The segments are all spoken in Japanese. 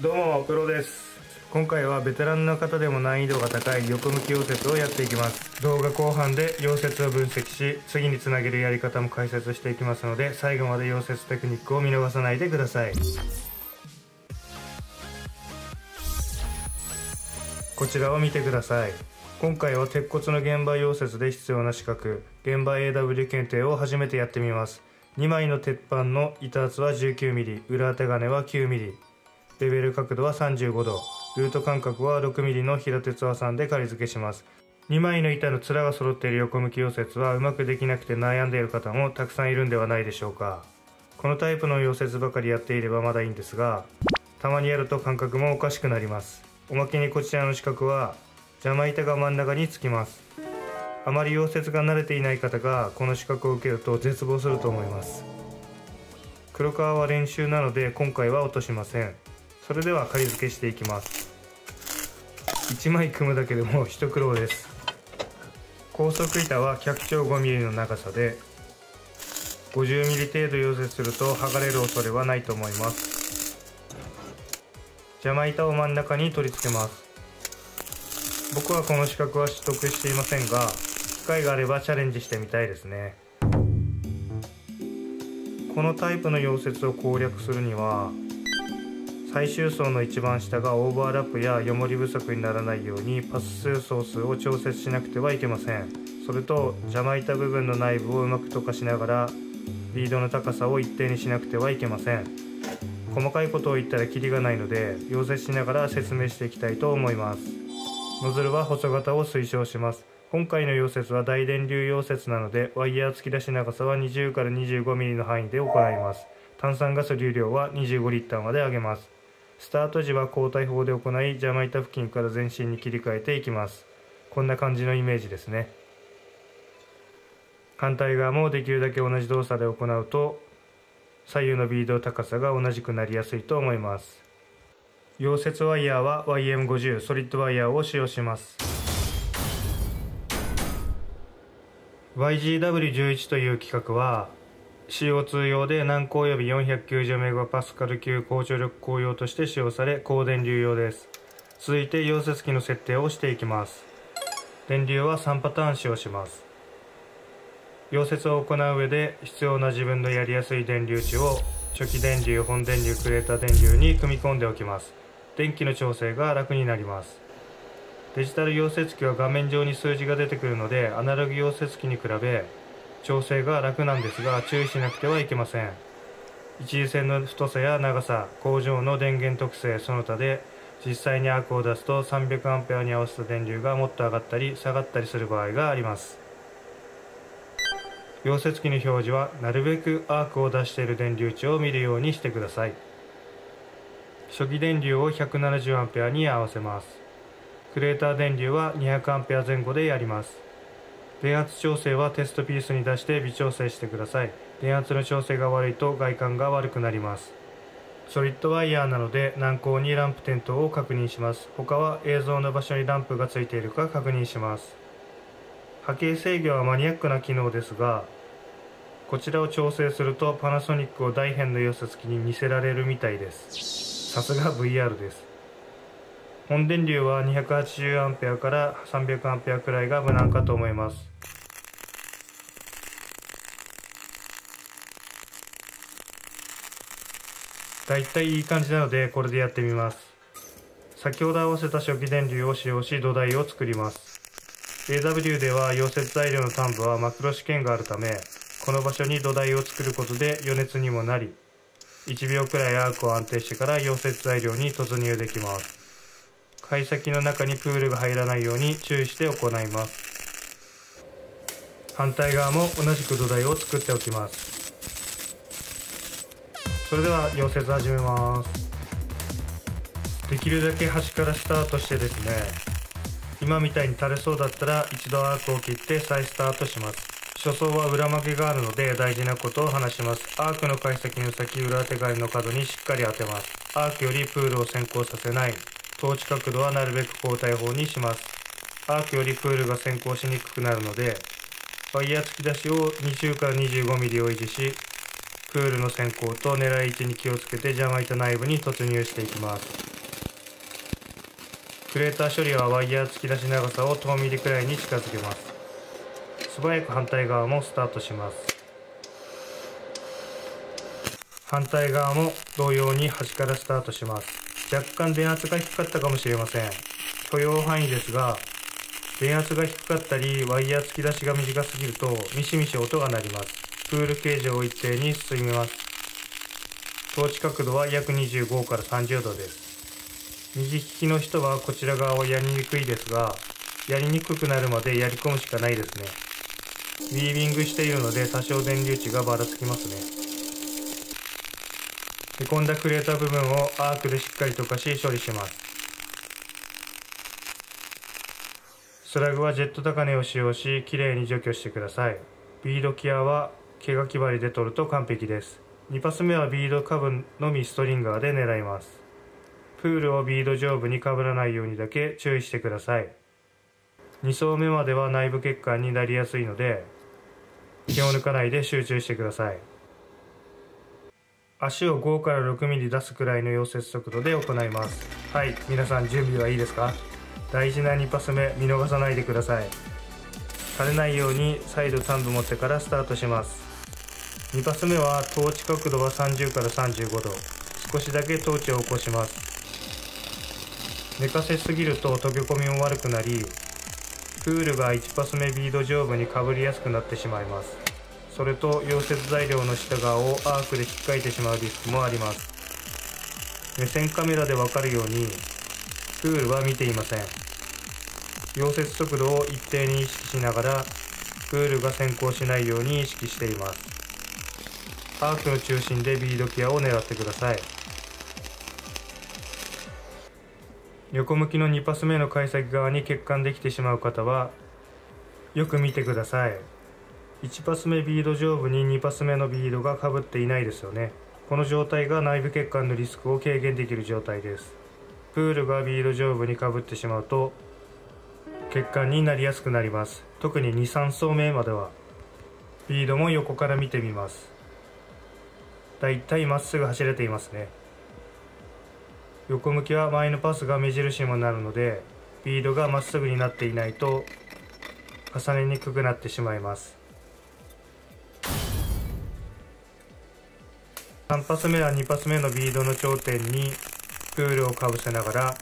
どうもプロです。今回はベテランの方でも難易度が高い横向き溶接をやっていきます。動画後半で溶接を分析し、次につなげるやり方も解説していきますので、最後まで溶接テクニックを見逃さないでください。こちらを見てください。今回は鉄骨の現場溶接で必要な資格、現場 AW 検定を初めてやってみます。2枚の鉄板の板厚は 19mm、裏当て金は 9mm、レベル角度は35度、ルート間隔は 6mm の平鉄を挟んで仮付けします。2枚の板の面が揃っている横向き溶接はうまくできなくて悩んでいる方もたくさんいるんではないでしょうか。このタイプの溶接ばかりやっていればまだいいんですが、たまにやると感覚もおかしくなります。おまけにこちらの四角は邪魔板が真ん中につきます。あまり溶接が慣れていない方がこの四角を受けると絶望すると思います。黒革は練習なので今回は落としません。それでは仮付けしていきます。1枚組むだけでも一苦労です。高速板は脚長 5mm の長さで 50mm 程度溶接すると剥がれる恐れはないと思います。邪魔板を真ん中に取り付けます。僕はこの資格は取得していませんが、機会があればチャレンジしてみたいですね。このタイプの溶接を攻略するには、最終層の一番下がオーバーラップやよもり不足にならないようにパス数層数を調節しなくてはいけません。それと邪魔板部分の内部をうまく溶かしながらリードの高さを一定にしなくてはいけません。細かいことを言ったらキリがないので溶接しながら説明していきたいと思います。ノズルは細型を推奨します。今回の溶接は大電流溶接なのでワイヤー突き出し長さは20から 25mm の範囲で行います。炭酸ガス流量は25リッターまで上げます。スタート時は交代法で行い、邪魔板付近から全身に切り替えていきます。こんな感じのイメージですね。反対側もできるだけ同じ動作で行うと、左右のビード高さが同じくなりやすいと思います。溶接ワイヤーは YM50 ソリッドワイヤーを使用します。YGW11 という規格は、CO2 用で軟高及び 490MPa 級高張力鋼用として使用され高電流用です。続いて溶接機の設定をしていきます。電流は3パターン使用します。溶接を行う上で必要な自分のやりやすい電流値を初期電流、本電流、クレーター電流に組み込んでおきます。電気の調整が楽になります。デジタル溶接機は画面上に数字が出てくるのでアナログ溶接機に比べ調整が楽なんですが注意しなくてはいけません。一次線の太さや長さ、工場の電源特性その他で実際にアークを出すと 300A に合わせた電流がもっと上がったり下がったりする場合があります。溶接機の表示はなるべくアークを出している電流値を見るようにしてください。初期電流を 170A に合わせます。クレーター電流は 200A 前後でやります。電圧調整はテストピースに出して微調整してください。電圧の調整が悪いと外観が悪くなります。ソリッドワイヤーなので軟高にランプ点灯を確認します。他は映像の場所にランプがついているか確認します。波形制御はマニアックな機能ですが、こちらを調整するとパナソニックを大変の溶接機に似せられるみたいです。さすが VR です。本電流は 280A から 300A くらいが無難かと思います。だいたいいい感じなのでこれでやってみます。先ほど合わせた初期電流を使用し土台を作ります。AW では溶接材料の端部はマクロ試験があるため、この場所に土台を作ることで余熱にもなり、1秒くらいアークを安定してから溶接材料に突入できます。貝先の中にプールが入らないように注意して行います。反対側も同じく土台を作っておきます。それでは溶接始めます。できるだけ端からスタートしてですね、今みたいに垂れそうだったら一度アークを切って再スタートします。初走は裏曲げがあるので大事なことを話します。アークの貝先の先裏当て金の角にしっかり当てます。アークよりプールを先行させない。統治角度はなるべく交代法にします。アークよりプールが先行しにくくなるので、ワイヤー突き出しを20から 25mm を維持し、プールの先行と狙い位置に気をつけて邪魔板内部に突入していきます。クレーター処理はワイヤー突き出し長さを10ミリくらいに近づけます。素早く反対側もスタートします。反対側も同様に端からスタートします。若干電圧が低かったかもしれません。許容範囲ですが、電圧が低かったりワイヤー突き出しが短すぎるとミシミシ音が鳴ります。プール形状を一定に進みます。統治角度は約25から30度です。右利きの人はこちら側はやりにくいですが、やりにくくなるまでやり込むしかないですね。ウィービングしているので多少電流値がばらつきますね。へこんだクレーター部分をアークでしっかり溶かし処理します。スラグはジェット高値を使用し、きれいに除去してください。ビードキアは毛書き針で取ると完璧です。2パス目はビードカブのみストリンガーで狙います。プールをビード上部にかぶらないようにだけ注意してください。2層目までは内部血管になりやすいので、気を抜かないで集中してください。足を5から6ミリ出すくらいの溶接速度で行います。はい、皆さん準備はいいですか？大事な2パス目見逃さないでください。垂れないように再度3部持ってからスタートします。2パス目は統治角度は30から35度、少しだけ統治を起こします。寝かせすぎると溶け込みも悪くなり、プールが1パス目ビード上部にかぶりやすくなってしまいます。それと溶接材料の下側をアークで引っかいてしまうリスクもあります。目線カメラでわかるようにプールは見ていません。溶接速度を一定に意識しながらプールが先行しないように意識しています。アークの中心でビードキアを狙ってください。横向きの2パス目の貝先側に欠陥できてしまう方はよく見てください。1パス目ビード上部に2パス目のビードがかぶっていないですよね。この状態が内部欠陥のリスクを軽減できる状態です。プールがビード上部にかぶってしまうと欠陥になりやすくなります。特に2、3層目までは。ビードも横から見てみます。だいたいまっすぐ走れていますね。横向きは前のパスが目印にもなるので、ビードがまっすぐになっていないと重ねにくくなってしまいます。3パス目は2パス目のビードの頂点にプールをかぶせながら、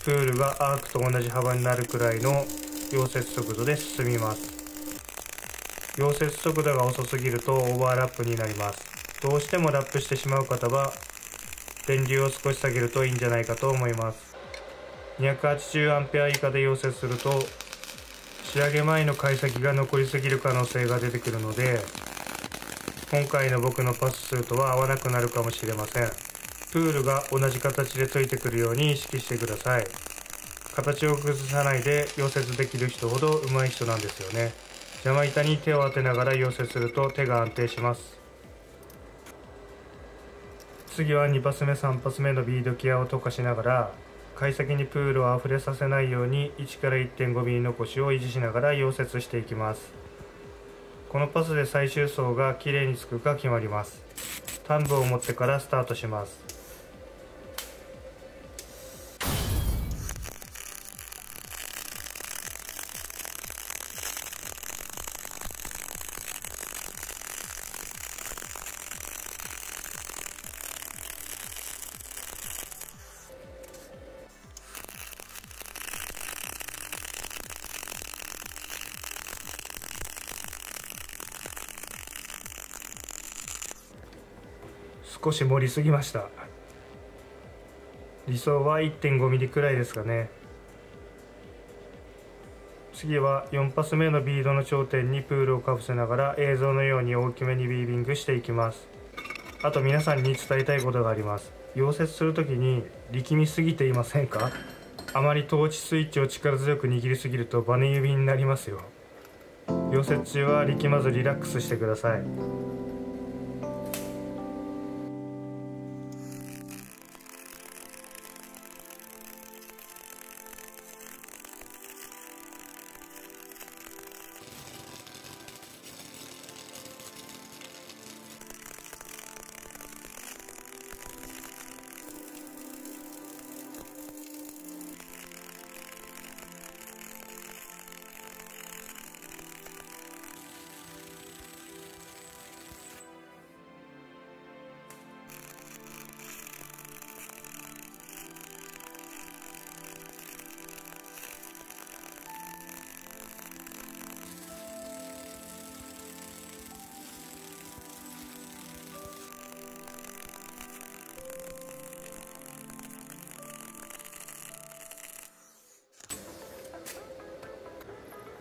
プールがアークと同じ幅になるくらいの溶接速度で進みます。溶接速度が遅すぎるとオーバーラップになります。どうしてもラップしてしまう方は電流を少し下げるといいんじゃないかと思います。280A 以下で溶接すると仕上げ前の貝先が残りすぎる可能性が出てくるので、今回の僕のパス数とは合わなくなるかもしれません。プールが同じ形でついてくるように意識してください。形を崩さないで溶接できる人ほど上手い人なんですよね。邪魔板に手を当てながら溶接すると手が安定します。次は2パス目3パス目のビードキアを溶かしながら、貝先にプールを溢れさせないように1から 1.5 ミリ残しを維持しながら溶接していきます。このパスで最終層がきれいにつくか決まります。短部を持ってからスタートします。少し盛りすぎました。理想は 1.5 ミリくらいですかね。次は4パス目のビードの頂点にプールをかぶせながら映像のように大きめにビービングしていきます。あと皆さんに伝えたいことがあります。溶接するときに力みすぎていませんか？あまりトーチスイッチを力強く握りすぎるとバネ指になりますよ。溶接中は力まずリラックスしてください。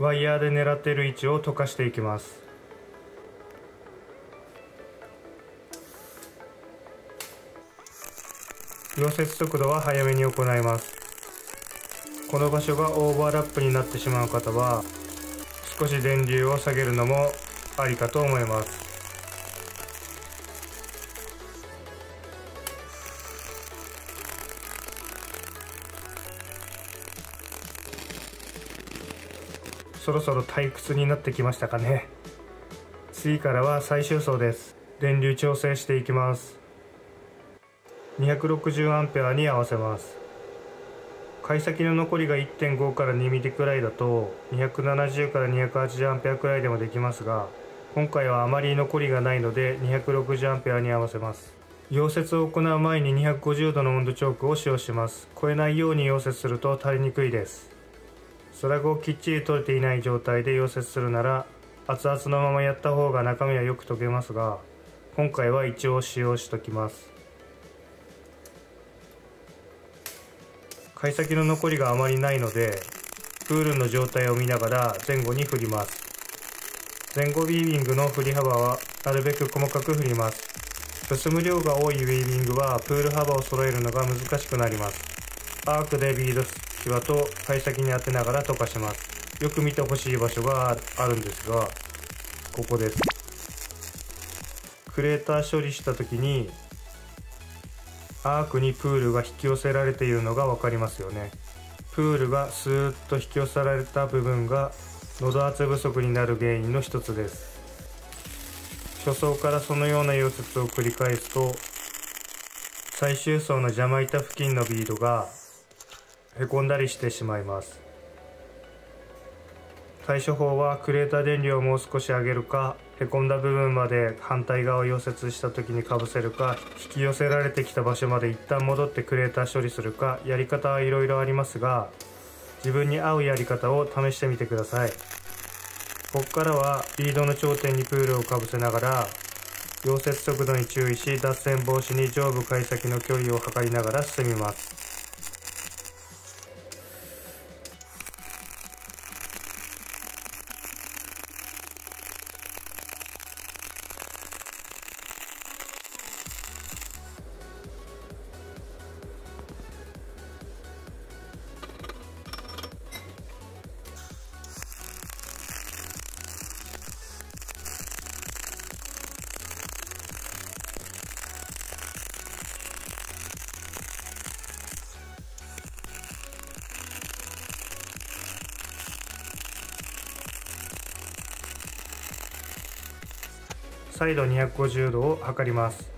ワイヤーで狙っている位置を溶かしていきます。溶接速度は早めに行います。この場所がオーバーラップになってしまう方は少し電流を下げるのもありかと思います。そろそろ退屈になってきましたかね。次からは最終層です。電流調整していきます。260A に合わせます。回先の残りが 1.5 から 2mm くらいだと270から 280A くらいでもできますが、今回はあまり残りがないので 260A に合わせます。溶接を行う前に250度の温度チョークを使用します。超えないように溶接すると垂れにくいです。スラグをきっちり取れていない状態で溶接するなら熱々のままやった方が中身はよく溶けますが、今回は一応使用しときます。回先の残りがあまりないのでプールの状態を見ながら前後に振ります。前後ウィービングの振り幅はなるべく細かく振ります。進む量が多いウィービングはプール幅を揃えるのが難しくなります。アークでビード際と回先に当てながら溶かします。よく見てほしい場所があるんですが、ここです。クレーター処理した時にアークにプールが引き寄せられているのが分かりますよね。プールがスーッと引き寄せられた部分が喉圧不足になる原因の一つです。初層からそのような溶接を繰り返すと最終層の邪魔板付近のビードがへこんだりしてしまいます。対処法はクレーター電流をもう少し上げるか、へこんだ部分まで反対側を溶接した時にかぶせるか、引き寄せられてきた場所まで一旦戻ってクレーター処理するか、やり方はいろいろありますが自分に合うやり方を試してみてください。ここからはビードの頂点にプールをかぶせながら溶接速度に注意し、脱線防止に上部回先の距離を測りながら進みます。再度250度を測ります。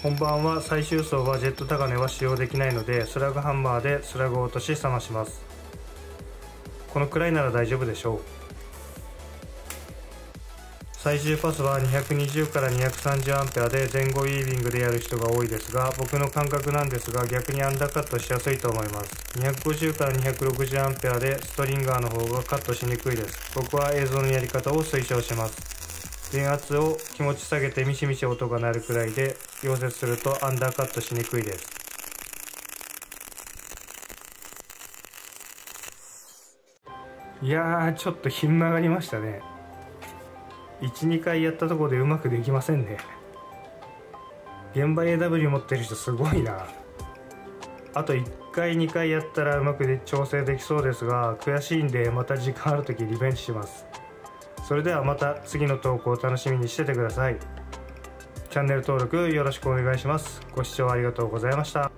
本番は最終層はジェットタガネは使用できないのでスラグハンマーでスラグを落とし冷まします。このくらいなら大丈夫でしょう。最終パスは220から230Aで前後ウィービングでやる人が多いですが、僕の感覚なんですが逆にアンダーカットしやすいと思います。250から 260A でストリンガーの方がカットしにくいです。僕は映像のやり方を推奨します。電圧を気持ち下げてミシミシ音が鳴るくらいで溶接するとアンダーカットしにくいです。いやー、ちょっとひん曲がりましたね。1、2回やったところでうまくできませんね。現場 AW 持ってる人すごいな。あと1回2回やったらうまくで調整できそうですが、悔しいんでまた時間ある時リベンジします。それではまた次の投稿を楽しみにしててください。チャンネル登録よろしくお願いします。ご視聴ありがとうございました。